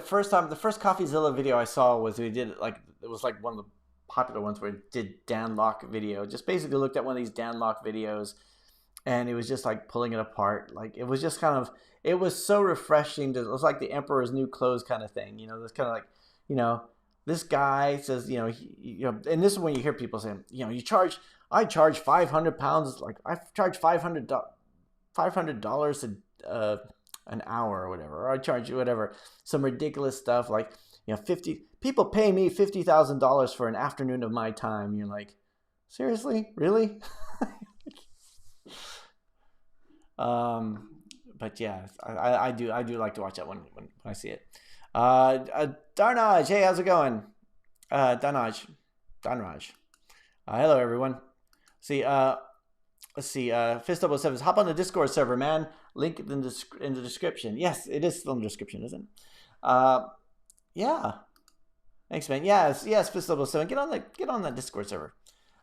first CoffeeZilla video I saw was it was like one of the popular ones where it did Dan Lok video. Just basically looked at one of these Dan Lok videos, and it was just like pulling it apart. Like it was just kind of, it was so refreshing. It was like the Emperor's New Clothes kind of thing. This kind of like, this guy says, and this is when you hear people saying, I charge 500 pounds. Like I charge $500 an hour or whatever, or I charge you whatever, some ridiculous stuff like, people pay me $50,000 for an afternoon of my time. You're like, seriously, really? But yeah, I do like to watch that when I see it. Darnaj, hey, how's it going? Danraj. Hello everyone. See, let's see. Fist 007 says, hop on the Discord server, man. Link in the description. Yes, it is still in the description, isn't it? Yeah. Thanks, man. Yes, Fist Level 7. Get on that Discord server.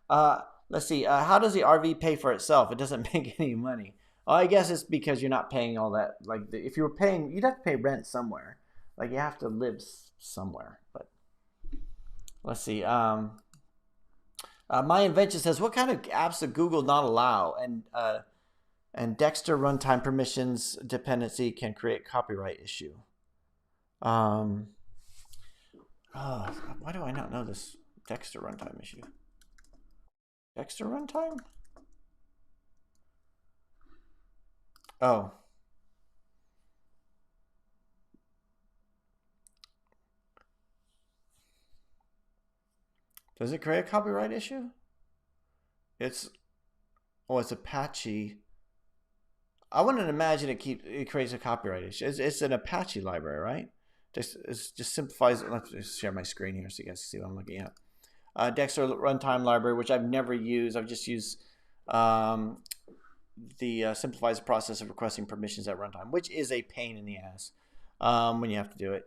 Let's see. How does the RV pay for itself? It doesn't make any money. Well, I guess it's because you're not paying all that. Like, if you were paying, you'd have to pay rent somewhere. Like, you have to live somewhere. But let's see. My Invention says, what kind of apps does Google not allow? And Dexter runtime permissions dependency can create copyright issue. Why do I not know this Dexter runtime issue? Dexter runtime? Oh. Does it create a copyright issue? It's Apache. I wouldn't imagine it creates a copyright issue. It's an Apache library, right? It just simplifies it. Let's just share my screen here so you guys can see what I'm looking at. Dexter runtime library, which I've never used. I've just used simplifies the process of requesting permissions at runtime, which is a pain in the ass when you have to do it.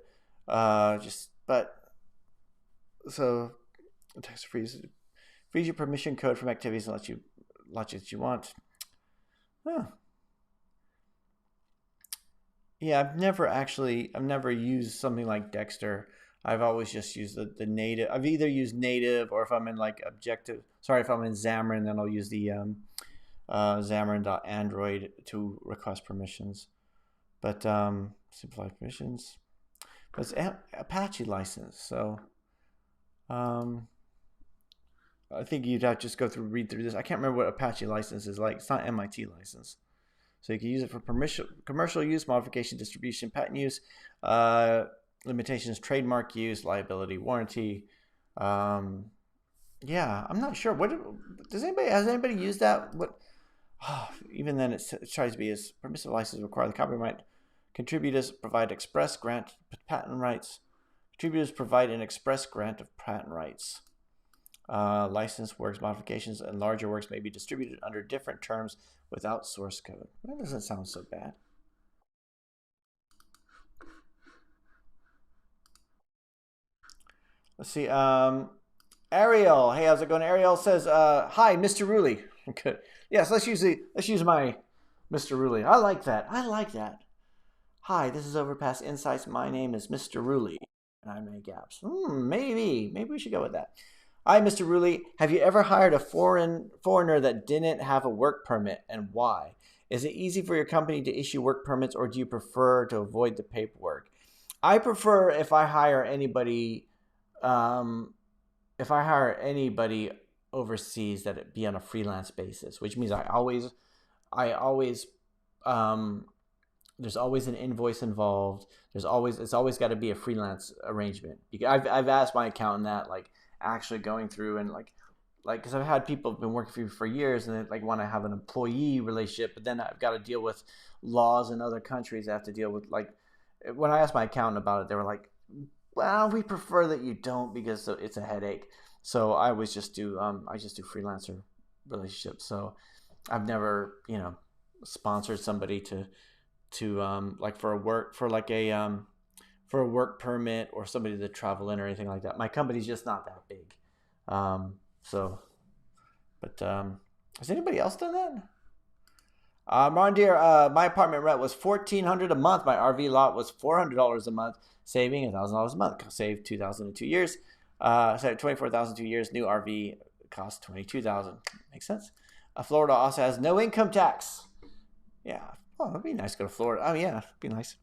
So Dexter frees your permission code from activities and lets you that you want. Huh. Yeah, I've never used something like Dexter. I've always just used the native. I've either used native, or if I'm in like if I'm in Xamarin, then I'll use the Xamarin.android to request permissions. But simplify permissions. But it's Apache license, so I think you'd have to just read through this. I can't remember what Apache license is like. It's not MIT license. So you can use it for commercial use, modification, distribution, patent use, limitations, trademark use, liability, warranty. Yeah, I'm not sure. Has anybody used that? Even then, it tries to be as permissive license require the copyright. Contributors provide express grant patent rights. Contributors provide an express grant of patent rights. Licensed works, modifications, and larger works may be distributed under different terms without source code. That doesn't sound so bad. Let's see. Ariel, hey, how's it going? Ariel says, "Hi, Mr. Wroolie." Good. Yes, let's use my Mr. Wroolie. I like that. Hi, this is Overpass Insights. My name is Mr. Wroolie, and I make apps. Maybe we should go with that. Hi, Mr. Wroolie. Have you ever hired a foreigner that didn't have a work permit, and why? Is it easy for your company to issue work permits, or do you prefer to avoid the paperwork? I prefer if I hire anybody overseas that it be on a freelance basis, which means there's always an invoice involved. It's always got to be a freelance arrangement. I've asked my accountant that, like, actually going through and like because I've had people have been working for years and they want to have an employee relationship, but then I've got to deal with laws in other countries. I have to deal with, like, when I asked my accountant about it, they were like, well, we prefer that you don't because it's a headache. So I always just do freelancer relationships. So I've never sponsored somebody to like for a work permit or somebody to travel in or anything like that. My company's just not that big. Has anybody else done that? Ron Deere, my apartment rent was $1,400 a month. My RV lot was $400 a month, saving $1,000 a month. Saved $2,000 in 2 years. Saved $24,000 in 2 years. New RV cost $22,000. Makes sense. Florida also has no income tax. Yeah. Oh, it'd be nice to go to Florida. Oh yeah, it'd be nice.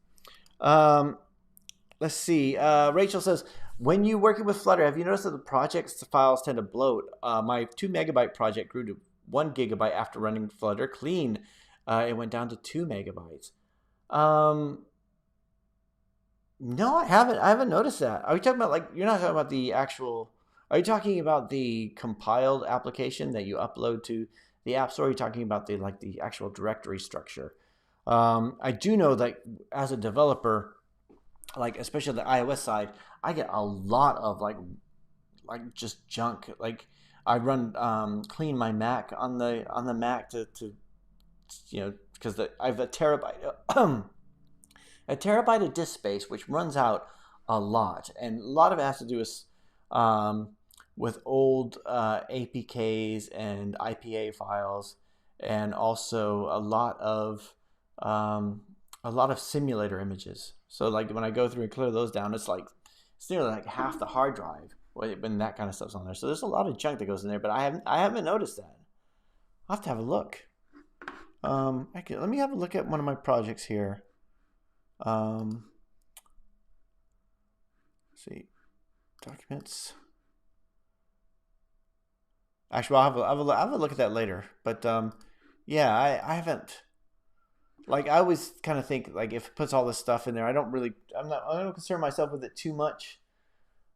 Let's see. Rachel says, when you working with Flutter, have you noticed that the project's files tend to bloat? My 2 megabyte project grew to 1 gigabyte after running Flutter clean. It went down to 2 megabytes. No, I haven't noticed that. Are you talking about, like, you're not talking about the actual, are you talking about the compiled application that you upload to the App Store? Or are you talking about the actual directory structure? I do know that as a developer, like especially the iOS side, I get a lot of like just junk. Like I run clean my Mac on the Mac to because I have a terabyte, a terabyte of disk space, which runs out a lot, and a lot of it has to do with old APKs and IPA files, and also a lot of simulator images. So like when I go through and clear those down, it's nearly like half the hard drive when that kind of stuff's on there. So there's a lot of junk that goes in there, but I haven't noticed that. I'll have to have a look. Let me have a look at one of my projects here. Let's see, documents. Actually, I'll have a look at that later. But yeah, I haven't. Like I always kind of think like if it puts all this stuff in there, I don't concern myself with it too much.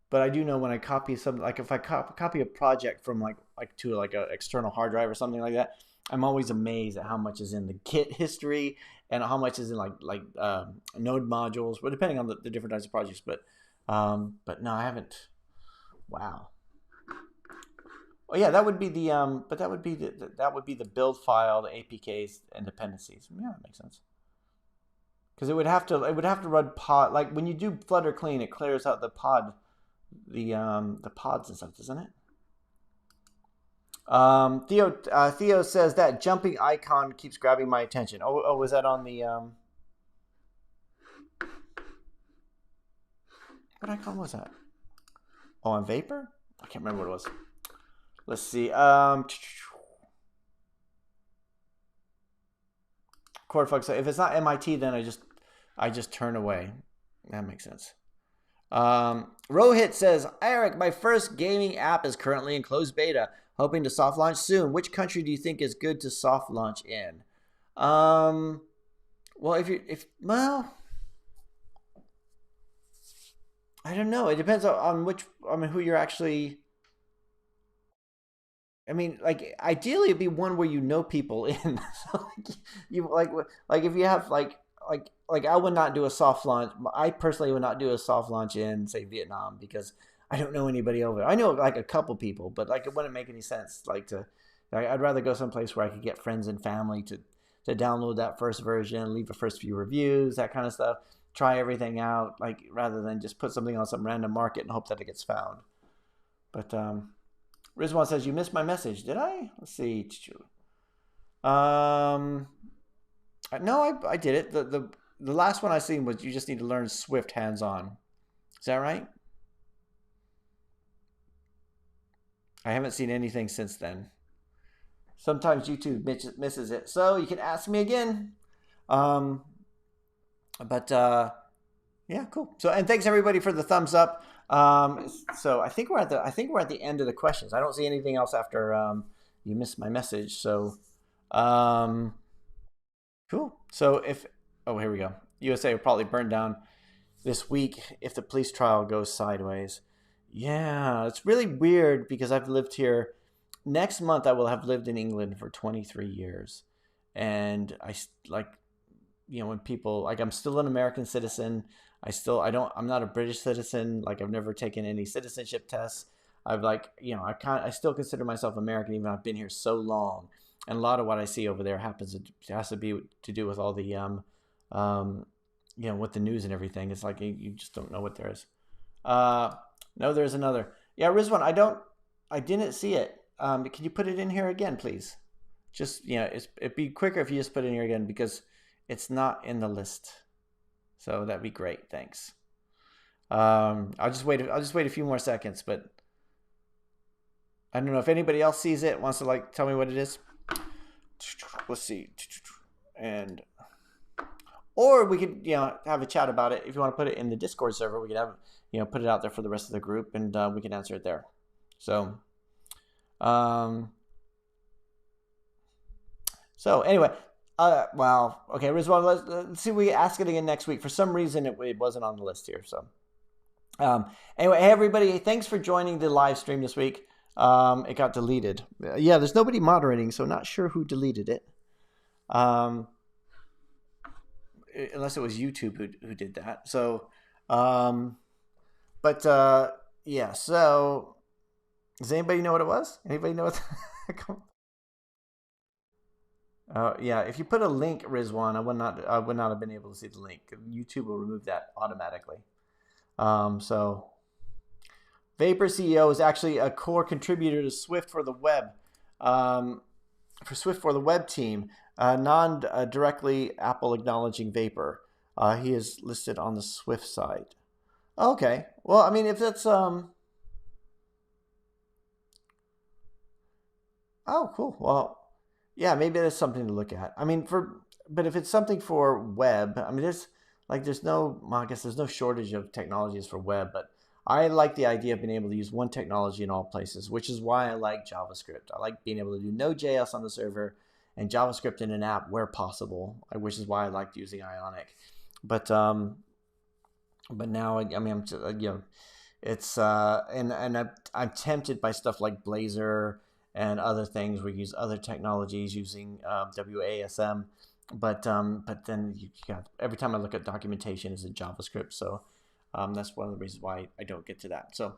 But I do know when I copy something, like if I copy a project from like to like an external hard drive or something like that, I'm always amazed at how much is in the Git history and how much is in like node modules, but depending on the different types of projects. But no, I haven't. Wow. Oh yeah, that would be the but that would be the build file, the APKs and dependencies. Yeah, that makes sense. Because it would have to run pod, like when you do Flutter clean, it clears out the pod, the pods and stuff, doesn't it? Theo says that jumping icon keeps grabbing my attention. Oh, was that on the what icon was that? Oh, on Vapor? I can't remember what it was. Let's see. Cortefox. If it's not MIT, then I just turn away. That makes sense. Rohit says, Eric, my first gaming app is currently in closed beta, hoping to soft launch soon. Which country do you think is good to soft launch in? Well, I don't know. It depends on who you're actually. I mean, like ideally it'd be one where you know people in. So like if you have like I would not do a soft launch. I personally would not do a soft launch in say Vietnam because I don't know anybody over there. I know like a couple people, but like it wouldn't make any sense. I'd rather go someplace where I could get friends and family to download that first version, leave the first few reviews, that kind of stuff. Try everything out, like rather than just put something on some random market and hope that it gets found. But Rizwan says, you missed my message. Did I? Let's see. No, I did it. The last one I seen was you just need to learn Swift hands-on. Is that right? I haven't seen anything since then. Sometimes YouTube misses it. So you can ask me again. Yeah, cool. So, and thanks everybody for the thumbs up. So I think we're at the end of the questions. I don't see anything else after you missed my message. So cool. So here we go. USA will probably burn down this week if the police trial goes sideways. Yeah, it's really weird because I've lived here. Next month I will have lived in England for 23 years, and when people like I'm still an American citizen. I'm not a British citizen. Like I've never taken any citizenship tests. I still consider myself American even though I've been here so long. And a lot of what I see over there has to be to do with all the with the news and everything. It's like you just don't know what there is. No, there's another. Yeah, Rizwan, I didn't see it. Can you put it in here again, please? Just it'd be quicker if you just put it in here again because it's not in the list. So that'd be great. Thanks. I'll just wait a few more seconds, but I don't know if anybody else sees it, wants to tell me what it is. Let's see. Or we could, have a chat about it. If you want to put it in the Discord server, we could have, put it out there for the rest of the group and we can answer it there. So, anyway, okay, Rizwan, let's see if we ask it again next week. For some reason, it wasn't on the list here. So, anyway, hey, everybody, thanks for joining the live stream this week. It got deleted. Yeah, there's nobody moderating, so not sure who deleted it. Unless it was YouTube who did that. So, yeah, so does anybody know what it was? Anybody know what? Yeah, if you put a link, Rizwan, I would not have been able to see the link. YouTube will remove that automatically. So Vapor CEO is actually a core contributor to Swift for the Web. For Swift for the Web team, non-directly Apple acknowledging Vapor. He is listed on the Swift side. Okay. Well, I mean, if that's oh, cool. Well, yeah, maybe that's something to look at. I mean, but if it's something for web, I mean, there's no, well, I guess there's no shortage of technologies for web, but I like the idea of being able to use one technology in all places, which is why I like JavaScript. I like being able to do Node.js on the server and JavaScript in an app where possible, which is why I liked using Ionic. But now, I mean, it's and I'm tempted by stuff like Blazor and other things. We use other technologies using WASM, but then every time I look at documentation, is in JavaScript. So that's one of the reasons why I don't get to that. So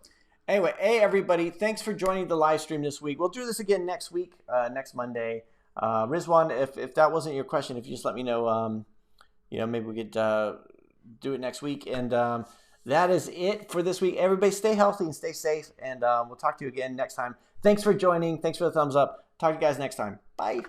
anyway, hey everybody, thanks for joining the live stream this week. We'll do this again next week, next Monday. Rizwan, if that wasn't your question, if you just let me know, maybe we could do it next week. And that is it for this week. Everybody stay healthy and stay safe, and we'll talk to you again next time. Thanks for joining. Thanks for the thumbs up. Talk to you guys next time. Bye.